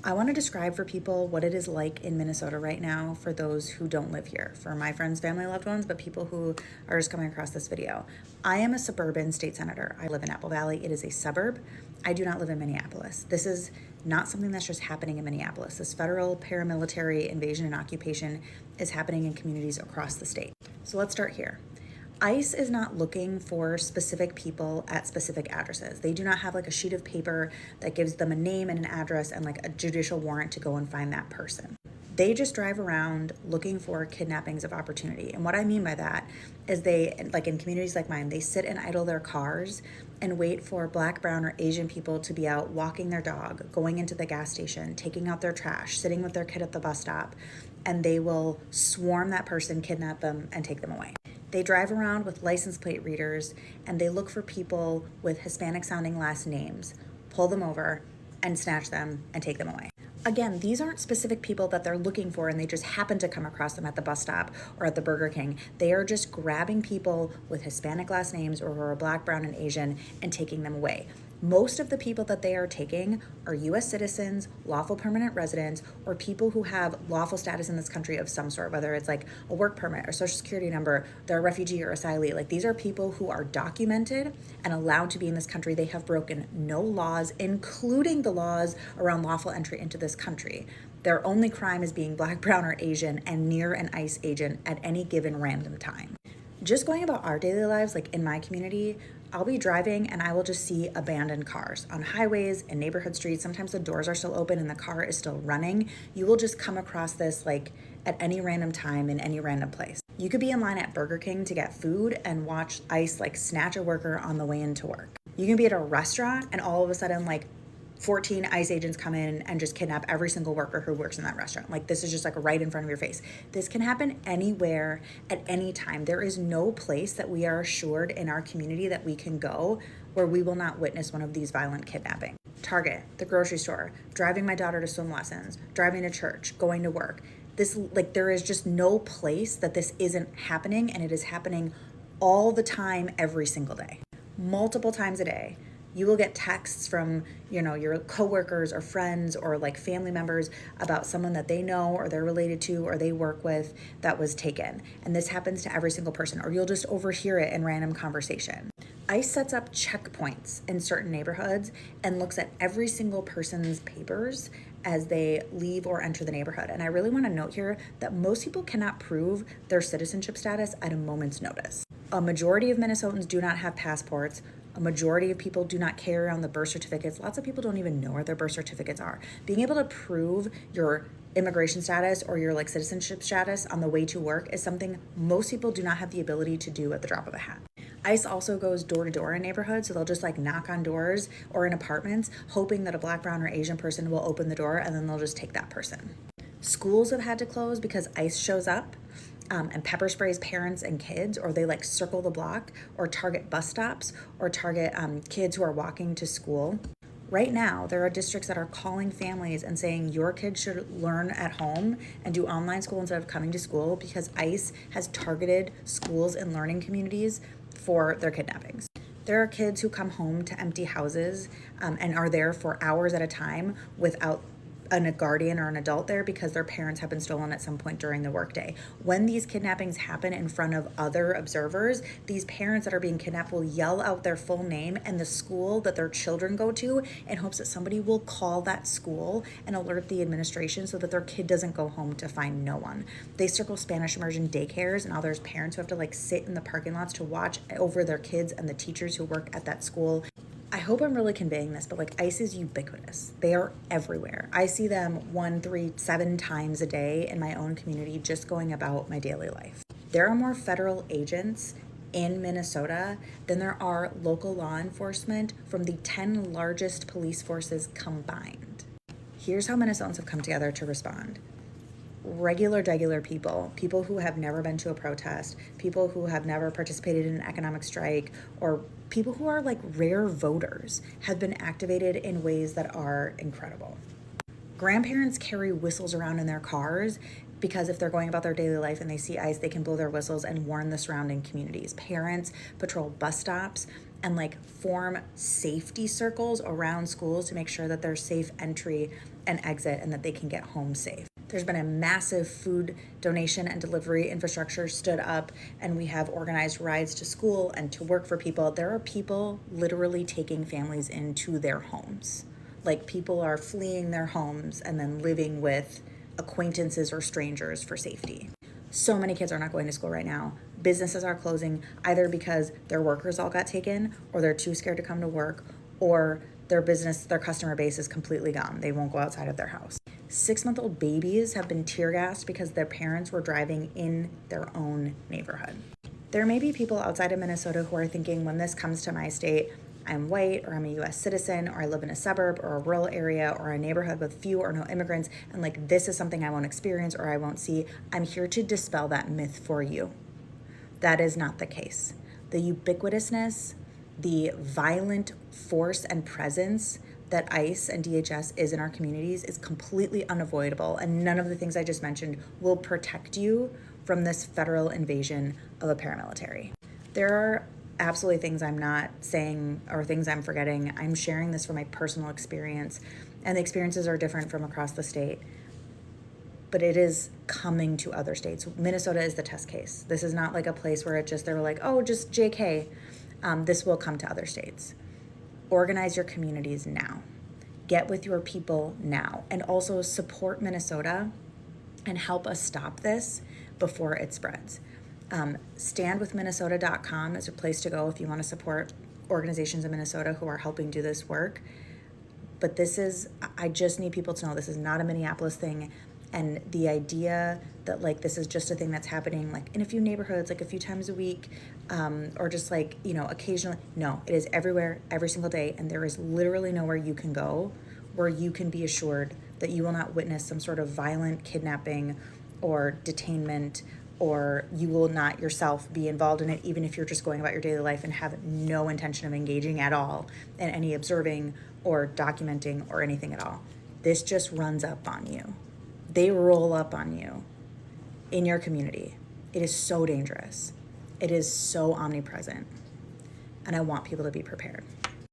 I want to describe for people what it is like in Minnesota right now for those who don't live here, for my friends, family, loved ones, but people who are just coming across this video. I am a suburban state senator. I live in Apple Valley. It is a suburb. I do not live in Minneapolis. This is not something that's just happening in Minneapolis. This federal paramilitary invasion and occupation is happening in communities across the state. So let's start here. ICE is not looking for specific people at specific addresses. They do not have like a sheet of paper that gives them a name and an address and like a judicial warrant to go and find that person. They just drive around looking for kidnappings of opportunity. And what I mean by that is they, like in communities like mine, they sit and idle their cars and wait for Black, brown, or Asian people to be out walking their dog, going into the gas station, taking out their trash, sitting with their kid at the bus stop, and they will swarm that person, kidnap them, and take them away. They drive around with license plate readers and they look for people with Hispanic sounding last names, pull them over, and snatch them and take them away. Again, these aren't specific people that they're looking for and they just happen to come across them at the bus stop or at the Burger King. They are just grabbing people with Hispanic last names or who are Black, brown, and Asian and taking them away. Most of the people that they are taking are US citizens, lawful permanent residents, or people who have lawful status in this country of some sort, whether it's like a work permit or social security number, they're a refugee or asylee. Like these are people who are documented and allowed to be in this country. They have broken no laws, including the laws around lawful entry into this country. Their only crime is being Black, brown, or Asian and near an ICE agent at any given random time. Just going about our daily lives, like in my community, I'll be driving and I will just see abandoned cars on highways and neighborhood streets. Sometimes the doors are still open and the car is still running. You will just come across this like at any random time in any random place. You could be in line at Burger King to get food and watch ICE like snatch a worker on the way into work. You can be at a restaurant and all of a sudden like 14 ICE agents come in and just kidnap every single worker who works in that restaurant. Like this is just like right in front of your face. This can happen anywhere at any time. There is no place that we are assured in our community that we can go where we will not witness one of these violent kidnappings. Target, the grocery store, driving my daughter to swim lessons, driving to church, going to work. This, like, there is just no place that this isn't happening, and it is happening all the time, every single day, multiple times a day. You will get texts from, your coworkers or friends or like family members about someone that they know or they're related to or they work with that was taken. And this happens to every single person, or you'll just overhear it in random conversation. ICE sets up checkpoints in certain neighborhoods and looks at every single person's papers as they leave or enter the neighborhood. And I really want to note here that most people cannot prove their citizenship status at a moment's notice. A majority of Minnesotans do not have passports. A majority of people do not carry around the birth certificates. Lots of people don't even know where their birth certificates are. Being able to prove your immigration status or your like citizenship status on the way to work is something most people do not have the ability to do at the drop of a hat. ICE also goes door to door in neighborhoods, so they'll just like knock on doors or in apartments, hoping that a Black, brown, or Asian person will open the door, and then they'll just take that person. Schools have had to close because ICE shows up and pepper sprays parents and kids, or they like circle the block or target bus stops or target kids who are walking to school. Right now, there are districts that are calling families and saying your kids should learn at home and do online school instead of coming to school because ICE has targeted schools and learning communities for their kidnappings. There are kids who come home to empty houses and are there for hours at a time without a guardian or an adult there because their parents have been stolen at some point during the workday. When these kidnappings happen in front of other observers, these parents that are being kidnapped will yell out their full name and the school that their children go to in hopes that somebody will call that school and alert the administration so that their kid doesn't go home to find no one. They circle Spanish immersion daycares, and now there's parents who have to like sit in the parking lots to watch over their kids and the teachers who work at that school. I hope I'm really conveying this, but like ICE is ubiquitous. They are everywhere. I see them 1, 3, 7 times a day in my own community just going about my daily life. There are more federal agents in Minnesota than there are local law enforcement from the 10 largest police forces combined. Here's how Minnesotans have come together to respond. Regular people who have never been to a protest, people who have never participated in an economic strike, or people who are like rare voters have been activated in ways that are incredible. Grandparents carry whistles around in their cars because if they're going about their daily life and they see ICE, they can blow their whistles and warn the surrounding communities. Parents patrol bus stops and like form safety circles around schools to make sure that there's safe entry and exit and that they can get home safe. There's been a massive food donation and delivery infrastructure stood up, and we have organized rides to school and to work for people. There are people literally taking families into their homes. Like, people are fleeing their homes and then living with acquaintances or strangers for safety. So many kids are not going to school right now. Businesses are closing either because their workers all got taken, or they're too scared to come to work, or their customer base is completely gone. They won't go outside of their house. 6-month-old babies have been tear gassed because their parents were driving in their own neighborhood. There may be people outside of Minnesota who are thinking, when this comes to my state, I'm white, or I'm a US citizen, or I live in a suburb or a rural area or a neighborhood with few or no immigrants, and like, this is something I won't experience or I won't see. I'm here to dispel that myth for you. That is not the case. The ubiquitousness, the violent force and presence that ICE and DHS is in our communities is completely unavoidable, and none of the things I just mentioned will protect you from this federal invasion of a paramilitary. There are absolutely things I'm not saying or things I'm forgetting. I'm sharing this from my personal experience, and the experiences are different from across the state, but it is coming to other states. Minnesota is the test case. This is not like a place where they were like, oh, just JK. This will come to other states. Organize your communities now. Get with your people now. And also support Minnesota and help us stop this before it spreads. Standwithminnesota.com is a place to go if you want to support organizations in Minnesota who are helping do this work. But I just need people to know this is not a Minneapolis thing. And the idea that like this is just a thing that's happening like in a few neighborhoods, like a few times a week, or just like, occasionally. No, it is everywhere, every single day. And there is literally nowhere you can go where you can be assured that you will not witness some sort of violent kidnapping or detainment, or you will not yourself be involved in it, even if you're just going about your daily life and have no intention of engaging at all in any observing or documenting or anything at all. This just runs up on you. They roll up on you in your community. It is so dangerous. It is so omnipresent. And I want people to be prepared.